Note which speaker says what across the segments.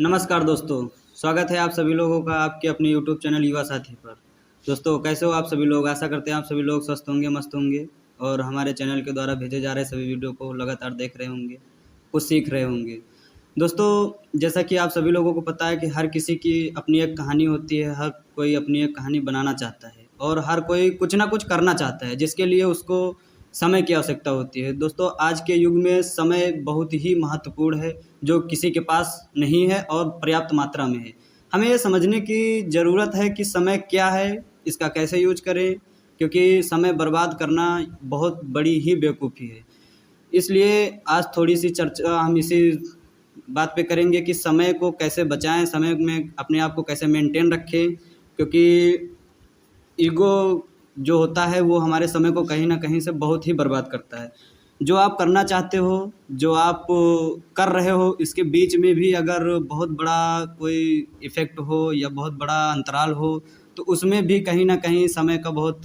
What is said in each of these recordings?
Speaker 1: नमस्कार दोस्तों। स्वागत है आप सभी लोगों का आपके अपने यूट्यूब चैनल युवा साथी पर। दोस्तों कैसे हो आप सभी लोग? आशा करते हैं आप सभी लोग स्वस्थ होंगे, मस्त होंगे और हमारे चैनल के द्वारा भेजे जा रहे सभी वीडियो को लगातार देख रहे होंगे, कुछ सीख रहे होंगे। दोस्तों जैसा कि आप सभी लोगों को पता है कि हर किसी की अपनी एक कहानी होती है, हर कोई अपनी एक कहानी बनाना चाहता है और हर कोई कुछ ना कुछ करना चाहता है जिसके लिए उसको समय की आवश्यकता होती है। दोस्तों आज के युग में समय बहुत ही महत्वपूर्ण है, जो किसी के पास नहीं है और पर्याप्त मात्रा में है। हमें ये समझने की ज़रूरत है कि समय क्या है, इसका कैसे यूज करें, क्योंकि समय बर्बाद करना बहुत बड़ी ही बेवकूफ़ी है। इसलिए आज थोड़ी-सी चर्चा हम इसी बात पे करेंगे कि समय को कैसे बचाएँ, समय में अपने आप को कैसे मेंटेन रखें, क्योंकि ईगो जो होता है वो हमारे समय को कहीं न कहीं से बहुत ही बर्बाद करता है। जो आप करना चाहते हो, जो आप कर रहे हो, इसके बीच में भी अगर बहुत बड़ा कोई इफ़ेक्ट हो या बहुत बड़ा अंतराल हो, तो उसमें भी कहीं न कहीं समय का बहुत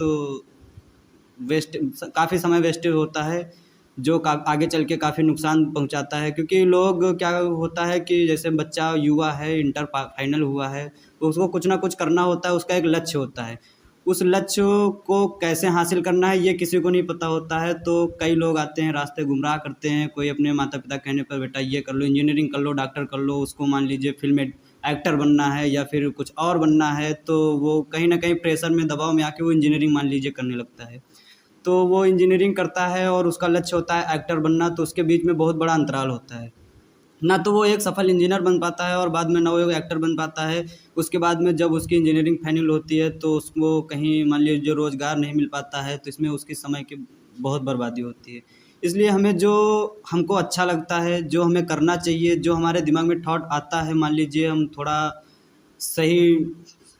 Speaker 1: वेस्ट काफ़ी समय वेस्ट होता है, जो आगे चल के काफ़ी नुकसान पहुंचाता है। क्योंकि लोग क्या होता है कि जैसे बच्चा युवा है, इंटर फाइनल हुआ है, तो उसको कुछ ना कुछ करना होता है, उसका एक लक्ष्य होता है। उस लक्ष्य को कैसे हासिल करना है ये किसी को नहीं पता होता है, तो कई लोग आते हैं, रास्ते गुमराह करते हैं। कोई अपने माता पिता कहने पर बेटा ये कर लो, इंजीनियरिंग कर लो, डॉक्टर कर लो, उसको मान लीजिए फिल्म में एक्टर बनना है या फिर कुछ और बनना है, तो वो कहीं ना कहीं प्रेशर में, दबाव में आके वो इंजीनियरिंग मान लीजिए करने लगता है। तो वो इंजीनियरिंग करता है और उसका लक्ष्य होता है एक्टर बनना, तो उसके बीच में बहुत बड़ा अंतराल होता है। ना तो वो एक सफल इंजीनियर बन पाता है और बाद में ना वो एक एक्टर बन पाता है। उसके बाद में जब उसकी इंजीनियरिंग फाइनल होती है तो उसको कहीं मान लीजिए जो रोज़गार नहीं मिल पाता है, तो इसमें उसकी समय की बहुत बर्बादी होती है। इसलिए हमें जो हमको अच्छा लगता है, जो हमें करना चाहिए, जो हमारे दिमाग में थॉट आता है, मान लीजिए हम थोड़ा सही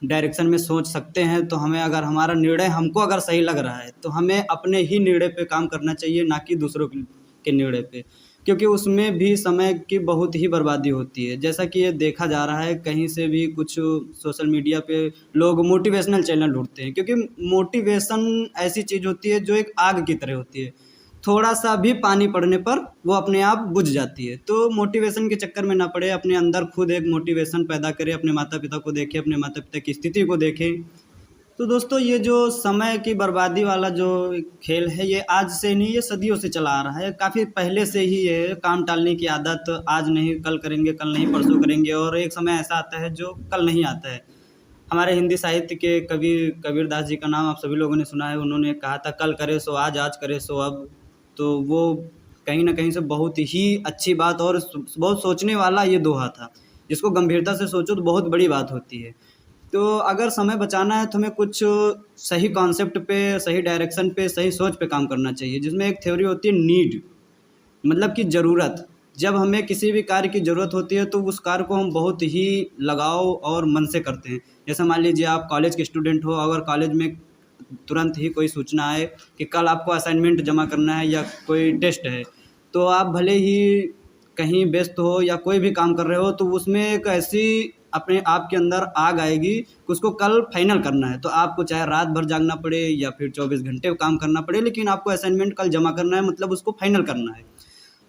Speaker 1: डायरेक्शन में सोच सकते हैं, तो हमें अगर हमारा निर्णय हमको अगर सही लग रहा है, तो हमें अपने ही निर्णय पे काम करना चाहिए, ना कि दूसरों के निर्णय पे। क्योंकि उसमें भी समय की बहुत ही बर्बादी होती है। जैसा कि ये देखा जा रहा है, कहीं से भी कुछ सोशल मीडिया पे लोग मोटिवेशनल चैनल ढूँढते हैं, क्योंकि मोटिवेशन ऐसी चीज़ होती है जो एक आग की तरह होती है। थोड़ा-सा भी पानी पड़ने पर वो अपने आप बुझ जाती है। तो मोटिवेशन के चक्कर में ना पड़े, अपने अंदर खुद एक मोटिवेशन पैदा करें, अपने माता-पिता को देखें, अपने माता-पिता की स्थिति को देखें। तो दोस्तों ये जो समय की बर्बादी वाला जो खेल है, ये आज से नहीं, ये सदियों से चला आ रहा है। काफ़ी पहले से ही ये काम टालने की आदत, आज नहीं कल करेंगे, कल नहीं परसों करेंगे, और एक समय ऐसा आता है जो कल नहीं आता है। हमारे हिंदी साहित्य के कवि कबीरदास जी का नाम आप सभी लोगों ने सुना है। उन्होंने कहा था, कल करे सो आज, आज करे सो अब। तो वो कहीं न कहीं से बहुत ही अच्छी बात और बहुत सोचने वाला ये दोहा था, जिसको गंभीरता से सोचो तो बहुत बड़ी बात होती है। तो अगर समय बचाना है तो हमें कुछ सही कॉन्सेप्ट पे, सही डायरेक्शन पे, सही सोच पे काम करना चाहिए, जिसमें एक थ्योरी होती है नीड, मतलब कि ज़रूरत। जब हमें किसी भी कार्य की ज़रूरत होती है तो उस कार्य को हम बहुत ही लगाव और मन से करते हैं। जैसे मान लीजिए आप कॉलेज के स्टूडेंट हो, अगर कॉलेज में तुरंत ही कोई सूचना आए कि कल आपको असाइनमेंट जमा करना है या कोई टेस्ट है, तो आप भले ही कहीं व्यस्त हो या कोई भी काम कर रहे हो, तो उसमें एक ऐसी अपने आप के अंदर आग आएगी कि उसको कल फाइनल करना है। तो आपको चाहे रात भर जागना पड़े या फिर 24 घंटे काम करना पड़े, लेकिन आपको असाइनमेंट कल जमा करना है, मतलब उसको फाइनल करना है।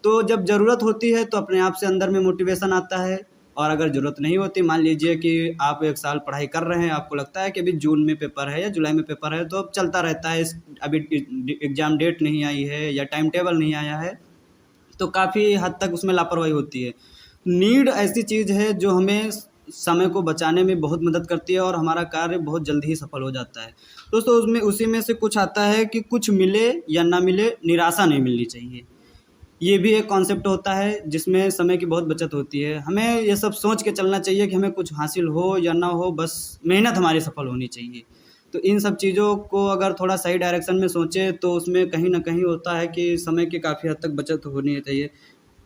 Speaker 1: तो जब ज़रूरत होती है तो अपने आप से अंदर में मोटिवेशन आता है, और अगर ज़रूरत नहीं होती, मान लीजिए कि आप 1 साल पढ़ाई कर रहे हैं, आपको लगता है कि अभी जून में पेपर है या जुलाई में पेपर है, तो अब चलता रहता है, अभी एग्ज़ाम डेट नहीं आई है या टाइम टेबल नहीं आया है, तो काफ़ी हद तक उसमें लापरवाही होती है। नीड ऐसी चीज़ है जो हमें समय को बचाने में बहुत मदद करती है और हमारा कार्य बहुत जल्दी ही सफल हो जाता है। दोस्तों उसमें उसी में से कुछ आता है कि कुछ मिले या ना मिले, निराशा नहीं मिलनी चाहिए। ये भी एक कॉन्सेप्ट होता है जिसमें समय की बहुत बचत होती है। हमें ये सब सोच के चलना चाहिए कि हमें कुछ हासिल हो या ना हो, बस मेहनत हमारी सफल होनी चाहिए। तो इन सब चीज़ों को अगर थोड़ा सही डायरेक्शन में सोचें तो उसमें कहीं न कहीं होता है कि समय की काफ़ी हद तक बचत होनी चाहिए।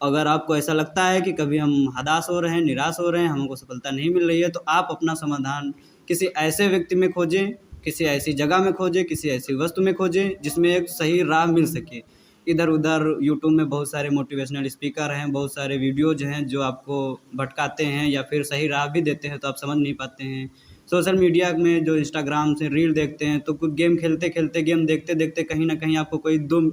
Speaker 1: अगर आपको ऐसा लगता है कि कभी हम हताश हो रहे हैं, निराश हो रहे हैं, हमको सफलता नहीं मिल रही है, तो आप अपना समाधान किसी ऐसे व्यक्ति में खोजें, किसी ऐसी जगह में खोजें, किसी ऐसी वस्तु में खोजें जिसमें एक सही राह मिल सके। इधर-उधर यूट्यूब में बहुत सारे मोटिवेशनल स्पीकर हैं, बहुत सारे वीडियोज़ हैं जो आपको भटकाते हैं या फिर सही राह भी देते हैं तो आप समझ नहीं पाते हैं। सोशल मीडिया में जो इंस्टाग्राम से रील देखते हैं, तो कुछ गेम खेलते-खेलते, गेम देखते-देखते कहीं न कहीं आपको कोई 2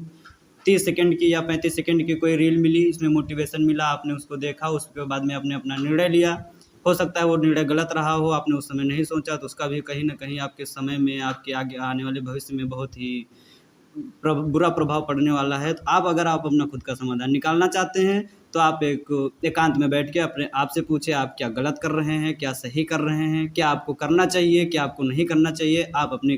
Speaker 1: 30 सेकंड की या 35 सेकंड की कोई रील मिली, इसमें मोटिवेशन मिला, आपने उसको देखा, उसके बाद में आपने अपना निर्णय लिया हो सकता है वो निर्णय गलत रहा हो, आपने उस समय नहीं सोचा, तो उसका भी कहीं न कहीं आपके समय में, आपके आगे आने वाले भविष्य में बहुत ही बुरा प्रभाव पड़ने वाला है। तो अगर आप अपना खुद का समाधान निकालना चाहते हैं, तो आप एकांत में बैठ के अपने आप से पूछे, आप क्या गलत कर रहे हैं, क्या सही कर रहे हैं, क्या आपको करना चाहिए, क्या आपको नहीं करना चाहिए। आप अपनी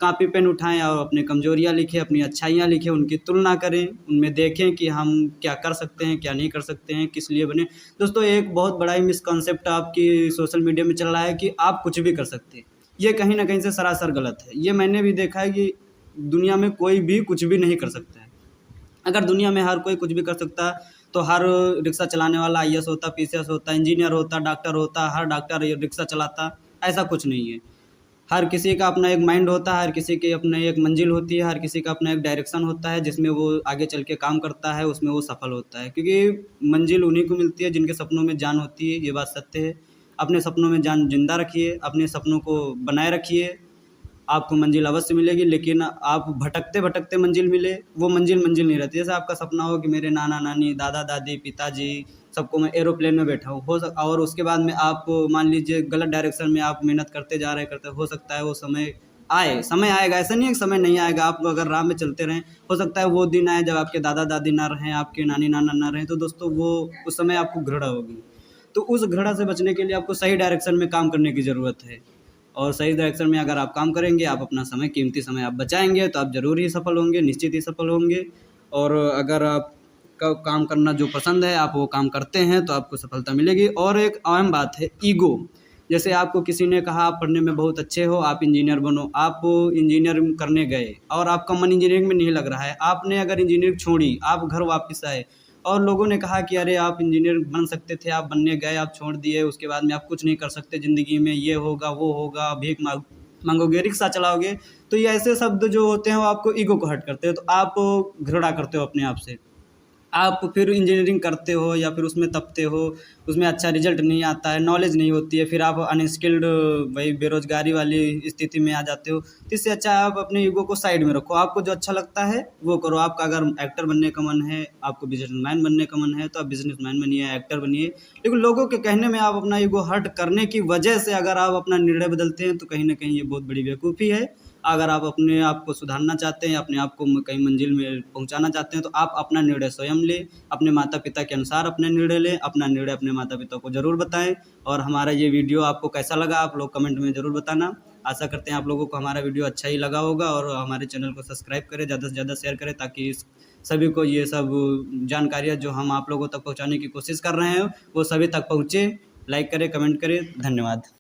Speaker 1: कापी पेन उठाएं और अपनी कमजोरियां लिखें, अपनी अच्छाइयां लिखें, उनकी तुलना करें, उनमें देखें कि हम क्या कर सकते हैं, क्या नहीं कर सकते हैं, किस लिए बने। दोस्तों, एक बहुत बड़ा ही मिसकॉन्सेप्ट आपकी सोशल मीडिया में चल रहा है कि आप कुछ भी कर सकते हैं। ये कहीं ना कहीं से सरासर गलत है। ये मैंने भी देखा है कि दुनिया में कोई भी कुछ भी नहीं कर सकता है। अगर दुनिया में हर कोई कुछ भी कर सकता तो हर रिक्शा चलाने वाला आईएएस होता, पीसीएस होता, इंजीनियर होता, डॉक्टर होता, हर डॉक्टर रिक्शा चलाता। ऐसा कुछ नहीं है। हर किसी का अपना एक माइंड होता है, हर किसी की अपना एक मंजिल होती है, हर किसी का अपना एक डायरेक्शन होता है जिसमें वो आगे चल के काम करता है, उसमें वो सफल होता है। क्योंकि मंजिल उन्हीं को मिलती है जिनके सपनों में जान होती है। ये बात सत्य है। अपने सपनों में जान जिंदा रखिए, अपने सपनों को बनाए रखिए, आपको मंजिल अवश्य मिलेगी। लेकिन आप भटकते भटकते मंजिल मिले, वो मंजिल नहीं रहती। जैसे आपका सपना हो कि मेरे नाना नानी, दादा दादी, पिताजी सबको मैं एरोप्लेन में बैठा हूँ, और उसके बाद में आप मान लीजिए गलत डायरेक्शन में आप मेहनत करते जा रहे करते, हो सकता है वो समय आएगा। ऐसा नहीं है कि समय नहीं आएगा। आप अगर राह में चलते रहें, हो सकता है वो दिन आए जब आपके दादा दादी ना रहें, आपके नानी नाना ना रहें। तो दोस्तों, वो उस समय आपको घृणा होगी। तो उस घृणा से बचने के लिए आपको सही डायरेक्शन में काम करने की ज़रूरत है। और सही डायरेक्शन में अगर आप काम करेंगे, आप अपना समय, कीमती समय आप बचाएंगे, तो आप ज़रूर ही सफल होंगे, निश्चित ही सफल होंगे। और अगर आप का काम करना जो पसंद है, आप वो काम करते हैं, तो आपको सफलता मिलेगी। और एक अहम बात है, ईगो। जैसे आपको किसी ने कहा आप पढ़ने में बहुत अच्छे हो, आप इंजीनियर बनो, आप इंजीनियर करने गए और आपका मन इंजीनियरिंग में नहीं लग रहा है। आपने अगर इंजीनियरिंग छोड़ी, आप घर वापस आए और लोगों ने कहा कि अरे आप इंजीनियर बन सकते थे, आप बनने गए, आप छोड़ दिए, उसके बाद में आप कुछ नहीं कर सकते ज़िंदगी में, ये होगा वो होगा, भीख मांगोगे, रिक्शा चलाओगे। तो ये ऐसे शब्द जो होते हैं वो आपको ईगो को हर्ट करते हैं। तो आप घृणा करते हो अपने आप से। आप फिर इंजीनियरिंग करते हो या फिर उसमें तपते हो, उसमें अच्छा रिजल्ट नहीं आता है, नॉलेज नहीं होती है, फिर आप अनस्किल्ड, वही बेरोजगारी वाली स्थिति में आ जाते हो। तो इससे अच्छा आप अपने ईगो को साइड में रखो, आपको जो अच्छा लगता है वो करो। आपका अगर एक्टर बनने का मन है, आपको बिजनेसमैन बनने का मन है, तो आप बिजनेसमैन बनिए, एक्टर बनिए। लेकिन लोगों के कहने में आप अपना ईगो हर्ट करने की वजह से अगर आप अपना निर्णय बदलते हैं, तो कहीं ना कहीं ये बहुत बड़ी बेवकूफ़ी है। अगर आप अपने आप को सुधारना चाहते हैं, अपने आप को कहीं मंजिल में पहुंचाना चाहते हैं, तो आप अपना निर्णय स्वयं लें, अपने माता पिता के अनुसार अपने निर्णय लें, अपना निर्णय अपने माता पिता को ज़रूर बताएं। और हमारा ये वीडियो आपको कैसा लगा, आप लोग कमेंट में ज़रूर बताना। आशा करते हैं आप लोगों को हमारा वीडियो अच्छा ही लगा होगा, और हमारे चैनल को सब्सक्राइब करें, ज़्यादा से ज़्यादा शेयर करें, ताकि सभी को ये सब जानकारियाँ जो हम आप लोगों तक पहुँचाने की कोशिश कर रहे हैं वो सभी तक पहुँचे। लाइक करें, कमेंट करें। धन्यवाद।